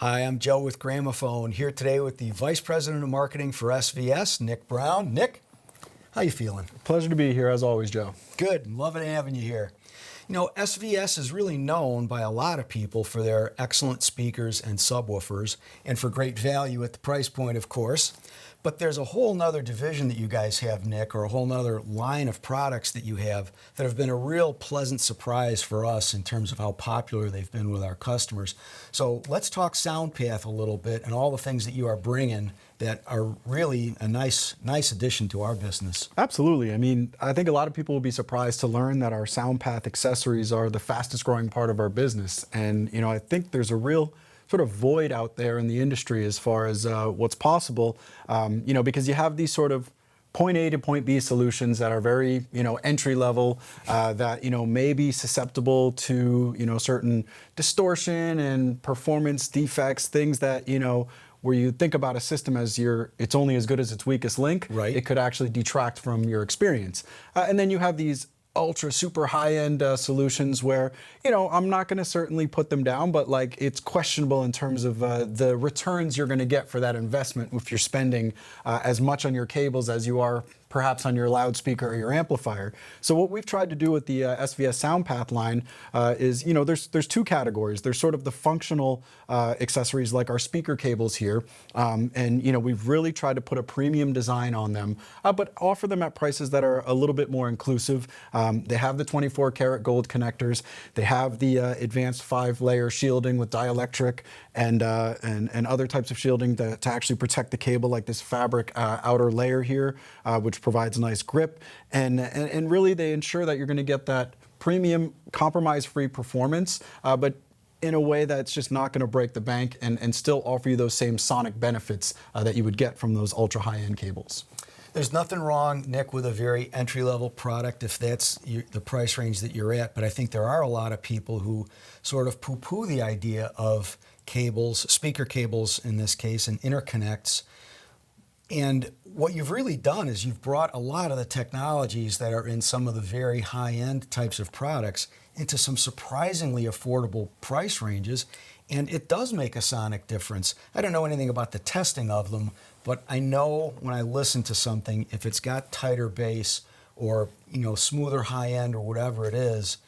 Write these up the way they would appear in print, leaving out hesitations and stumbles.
Hi, I'm Joe with Gramophone, here today with the Vice President of Marketing for SVS, Nick Brown. Nick, how you feeling? Pleasure to be here as always, Joe. Good, loving having you here. You know, SVS is really known by a lot of people for their excellent speakers and subwoofers, and for great value at the price point, of course. But there's a whole nother division that you guys have, Nick, or a whole nother line of products that you have that have been a real pleasant surprise for us in terms of how popular they've been with our customers. So let's talk SoundPath a little bit and all the things that you are bringing that are really a nice addition to our business. Absolutely. I mean, I think a lot of people will be surprised to learn that our SoundPath accessories are the fastest growing part of our business. And, you know, I think there's a real sort of void out there in the industry as far as what's possible, you know, because you have these sort of point A to point B solutions that are very, you know, entry level, that, you know, may be susceptible to, you know, certain distortion and performance defects, things that, you know, where you think about a system as it's only as good as its weakest link, right. It could actually detract from your experience. And then you have these ultra super high-end solutions where, you know, I'm not going to certainly put them down, but like it's questionable in terms of the returns you're going to get for that investment if you're spending as much on your cables as you are perhaps on your loudspeaker or your amplifier. So what we've tried to do with the SVS SoundPath line is, you know, there's two categories. There's sort of the functional accessories like our speaker cables here, and you know, we've really tried to put a premium design on them, but offer them at prices that are a little bit more inclusive. They have the 24 karat gold connectors. They have the advanced 5-layer shielding with dielectric and other types of shielding to actually protect the cable, like this fabric outer layer here, which provides a nice grip, and really they ensure that you're going to get that premium compromise-free performance, but in a way that's just not going to break the bank and still offer you those same sonic benefits that you would get from those ultra high-end cables. There's nothing wrong, Nick, with a very entry-level product if that's the price range that you're at, but I think there are a lot of people who sort of poo-poo the idea of cables, speaker cables in this case, and interconnects. And what you've really done is you've brought a lot of the technologies that are in some of the very high-end types of products into some surprisingly affordable price ranges, and it does make a sonic difference. I don't know anything about the testing of them, but I know when I listen to something, if it's got tighter bass or, you know, smoother high-end or whatever it is,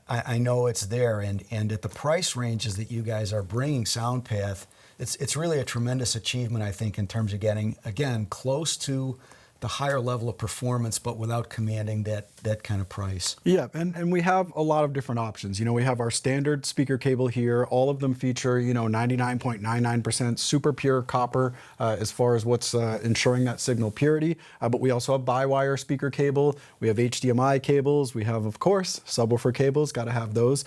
I know it's there. And at the price ranges that you guys are bringing SoundPath, it's really a tremendous achievement, I think, in terms of getting, again, close to the higher level of performance, but without commanding that kind of price. Yeah, and we have a lot of different options. You know, we have our standard speaker cable here. All of them feature, you know, 99.99% super pure copper as far as what's ensuring that signal purity. But we also have bi-wire speaker cable. We have HDMI cables. We have, of course, subwoofer cables. Got to have those.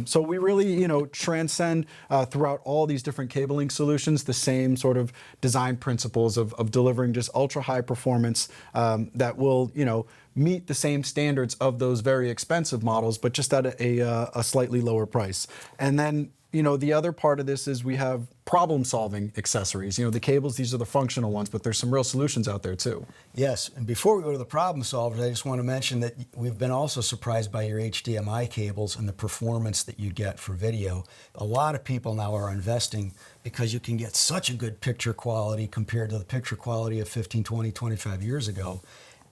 So we really, you know, transcend throughout all these different cabling solutions the same sort of design principles of delivering just ultra high performance that will, you know, meet the same standards of those very expensive models, but just at a slightly lower price. And then, you know, the other part of this is we have problem-solving accessories. You know, the cables, these are the functional ones, but there's some real solutions out there too. Yes, and before we go to the problem solvers, I just want to mention that we've been also surprised by your HDMI cables and the performance that you get for video. A lot of people now are investing because you can get such a good picture quality compared to the picture quality of 15, 20, 25 years ago.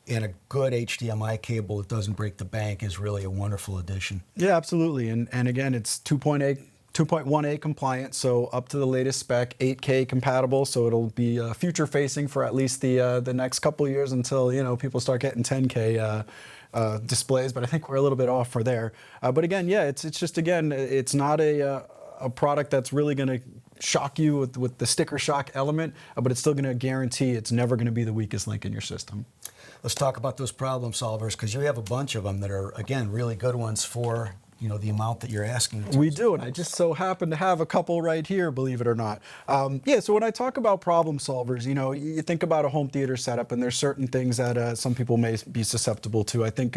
And a good HDMI cable that doesn't break the bank is really a wonderful addition. Yeah, absolutely. And again, it's 2.1A compliant, so up to the latest spec, 8K compatible, so it'll be future facing for at least the next couple of years until, you know, people start getting 10K displays, but I think we're a little bit off for there. But again, yeah, it's just, again, it's not a product that's really going to shock you with the sticker shock element, but it's still going to guarantee it's never going to be the weakest link in your system. Let's talk about those problem solvers, because you have a bunch of them that are, again, really good ones for, you know, the amount that you're asking. We do, and I just so happen to have a couple right here, believe it or not. Yeah, so when I talk about problem solvers, you know, you think about a home theater setup, and there's certain things that some people may be susceptible to. I think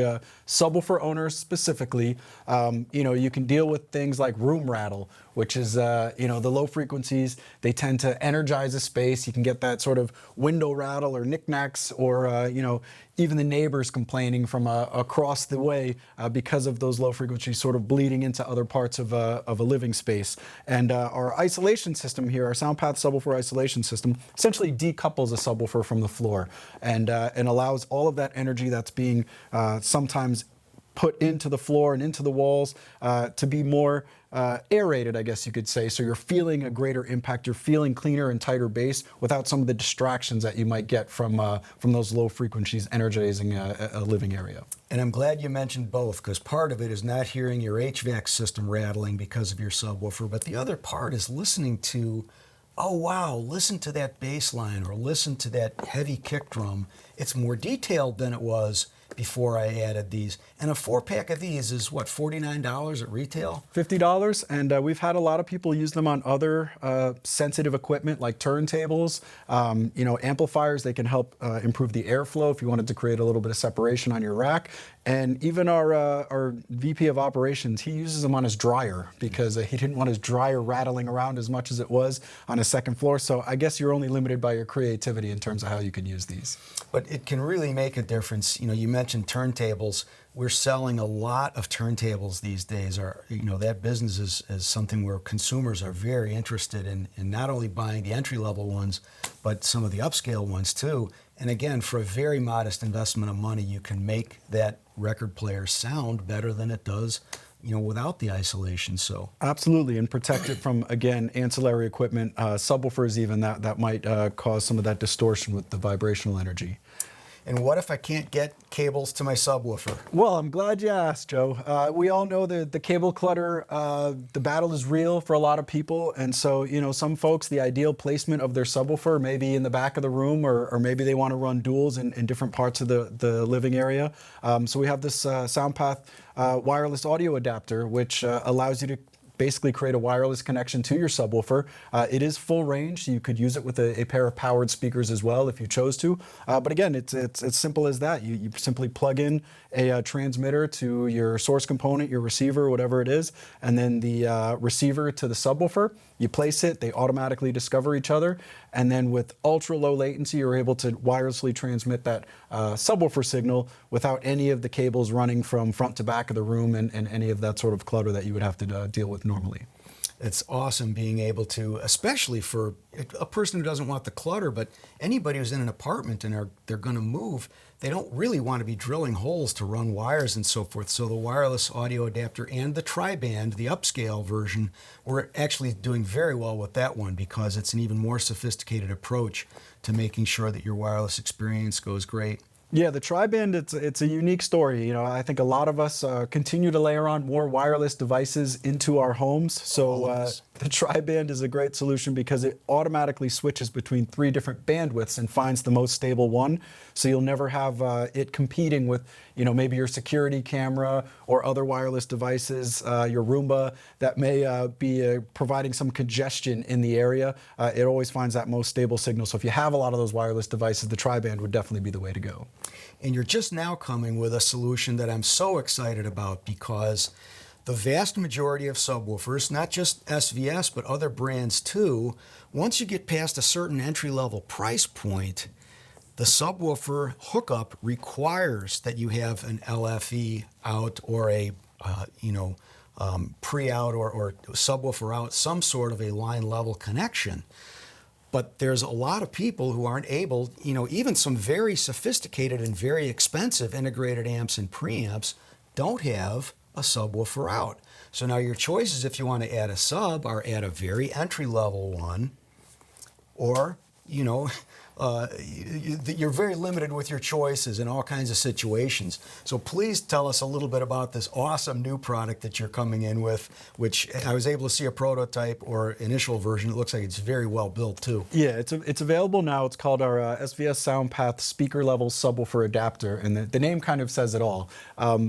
subwoofer owners specifically, you know, you can deal with things like room rattle, which is, you know, the low frequencies, they tend to energize a space. You can get that sort of window rattle or knickknacks, or, you know, even the neighbors complaining from across the way because of those low frequencies sort of bleeding into other parts of a living space. And our isolation system here, our SoundPath subwoofer isolation system, essentially decouples a subwoofer from the floor and allows all of that energy that's being sometimes put into the floor and into the walls to be more aerated, I guess you could say. So you're feeling a greater impact. You're feeling cleaner and tighter bass without some of the distractions that you might get from those low frequencies energizing a living area. And I'm glad you mentioned both, because part of it is not hearing your HVAC system rattling because of your subwoofer, but the other part is listening to, oh wow, listen to that bass line, or listen to that heavy kick drum. It's more detailed than it was before I added these. And a 4-pack of these is what, $49 at retail? $50, and we've had a lot of people use them on other sensitive equipment like turntables, amplifiers. They can help improve the airflow if you wanted to create a little bit of separation on your rack. And even our VP of operations, he uses them on his dryer because he didn't want his dryer rattling around as much as it was on his second floor. So I guess you're only limited by your creativity in terms of how you can use these. But it can really make a difference. You mentioned turntables. We're selling a lot of turntables these days. That business is something where consumers are very interested in not only buying the entry-level ones, but some of the upscale ones too. And again, for a very modest investment of money, you can make that record player sound better than it does, without the isolation. So absolutely, and protect it from, again, ancillary equipment, subwoofers even that might cause some of that distortion with the vibrational energy. And what if I can't get cables to my subwoofer? Well, I'm glad you asked, Joe. We all know the cable clutter, the battle is real for a lot of people. And so, some folks, the ideal placement of their subwoofer may be in the back of the room, or maybe they want to run duals in different parts of the living area. So we have this SoundPath wireless audio adapter, which allows you to basically create a wireless connection to your subwoofer. It is full range, so you could use it with a pair of powered speakers as well if you chose to. But again, it's as simple as that. You simply plug in a transmitter to your source component, your receiver, whatever it is, and then the receiver to the subwoofer. You place it, they automatically discover each other, and then with ultra low latency, you're able to wirelessly transmit that subwoofer signal without any of the cables running from front to back of the room and any of that sort of clutter that you would have to deal with normally. It's awesome being able to, especially for a person who doesn't want the clutter, but anybody who's in an apartment and they're going to move, they don't really want to be drilling holes to run wires and so forth. So the wireless audio adapter and the tri-band, the upscale version, we're actually doing very well with that one because it's an even more sophisticated approach to making sure that your wireless experience goes great. Yeah, the tri-band, it's a unique story. I think a lot of us continue to layer on more wireless devices into our homes. So the tri-band is a great solution because it automatically switches between 3 different bandwidths and finds the most stable one. So you'll never have it competing with, maybe your security camera or other wireless devices, your Roomba that may be providing some congestion in the area. It always finds that most stable signal. So if you have a lot of those wireless devices, the tri-band would definitely be the way to go. And you're just now coming with a solution that I'm so excited about because the vast majority of subwoofers, not just SVS, but other brands too, once you get past a certain entry-level price point, the subwoofer hookup requires that you have an LFE out or a pre-out or subwoofer out, some sort of a line-level connection. But there's a lot of people who aren't able, even some very sophisticated and very expensive integrated amps and preamps don't have a subwoofer out. So now your choices, if you want to add a sub, are add a very entry-level one, or, you're very limited with your choices in all kinds of situations. So please tell us a little bit about this awesome new product that you're coming in with, which I was able to see a prototype or initial version. It looks like it's very well built too. Yeah, it's available now. It's called our SVS SoundPath Speaker Level Subwoofer Adaptor, and the name kind of says it all.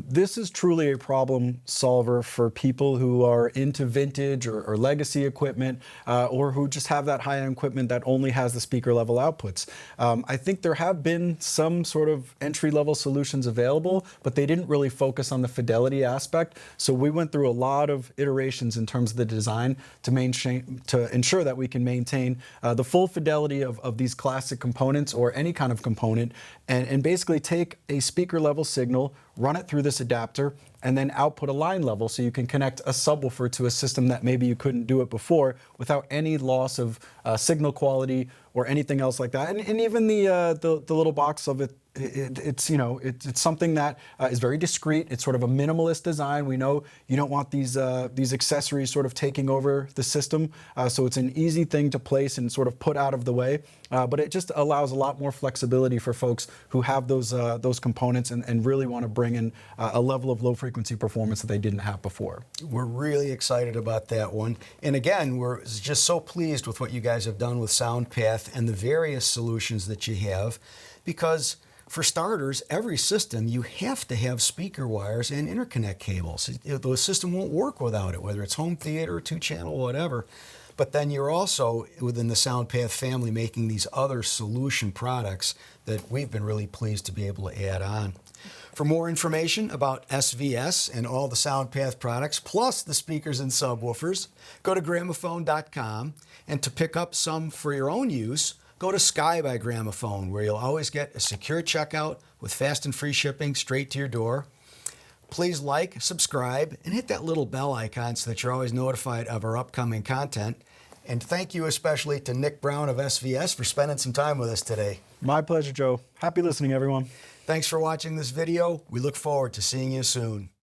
This is truly a problem solver for people who are into vintage or legacy equipment, or who just have that high-end equipment that only has the speaker level output. outputs. I think there have been some sort of entry-level solutions available, but they didn't really focus on the fidelity aspect. So we went through a lot of iterations in terms of the design to ensure that we can maintain the full fidelity of these classic components or any kind of component, and basically take a speaker level signal, run it through this adapter, and then output a line level so you can connect a subwoofer to a system that maybe you couldn't do it before without any loss of signal quality or anything else like that. And even the little box of it, it's something that is very discreet. It's sort of a minimalist design. We know you don't want these accessories sort of taking over the system, so it's an easy thing to place and sort of put out of the way. But it just allows a lot more flexibility for folks who have those components and really want to bring in a level of low frequency performance that they didn't have before. We're really excited about that one. And again, we're just so pleased with what you guys have done with SoundPath and the various solutions that you have, because for starters, every system, you have to have speaker wires and interconnect cables. The system won't work without it, whether it's home theater, 2-channel, whatever. But then you're also, within the SoundPath family, making these other solution products that we've been really pleased to be able to add on. For more information about SVS and all the SoundPath products, plus the speakers and subwoofers, go to Gramophone.com. And to pick up some for your own use, go to Sky by Gramophone, where you'll always get a secure checkout with fast and free shipping straight to your door. Please like, subscribe, and hit that little bell icon so that you're always notified of our upcoming content. And thank you especially to Nick Brown of SVS for spending some time with us today. My pleasure, Joe. Happy listening, everyone. Thanks for watching this video. We look forward to seeing you soon.